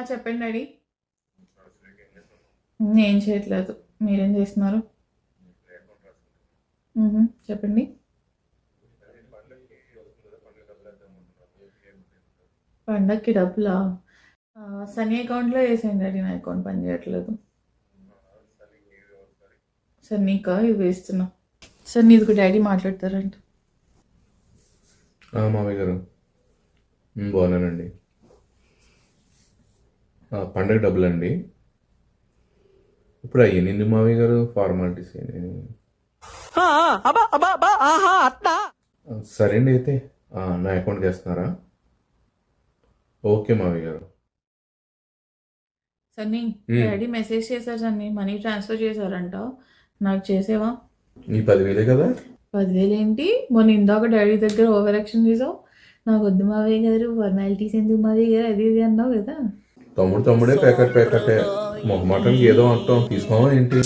చెప్పండి డాడీ. ఏం చేయట్లేదు. మీరేం చేస్తున్నారు? చెప్పండి. పండక్కి డబ్బులా? సన్నీ అకౌంట్లో వేసేయండి డాడీ. నా అకౌంట్ పని చేయట్లేదు. సన్నీకా ఇవి వేస్తున్నా. సన్నీదికు డాడీ మాట్లాడతారంట. మామయ్య గారు బాగున్నానండి. పండగ డబ్బులండి ఇప్పుడు అయ్యానండి మామయ్య గారు, ఫార్మాలిటీస్ అయ్యాయి. సరే అండి, అయితే నా అకౌంట్కి వేస్తున్నారా? ఓకే మామయ్య గారు. సన్నీ డాడీ మెసేజ్ చేశారు సన్నీ, మనీ ట్రాన్స్ఫర్ చేశారంట. నాకు చేసేవా? నీ 10,000 కదా? 10,000 ఏంటి? మొన్న ఇందాక డాడీ దగ్గర ఓవర్ యాక్షన్ చేసావు. నాకు వద్దు మావయ్య గారు, ఫార్మాలిటీస్ ఎందుకు మావయ్య గారు, అది ఇది అన్నావు కదా. తమ్ముడే ప్యాకెట్ మొహమాటం ఏదో అంటాం, తీసుకోవా ఏంటి?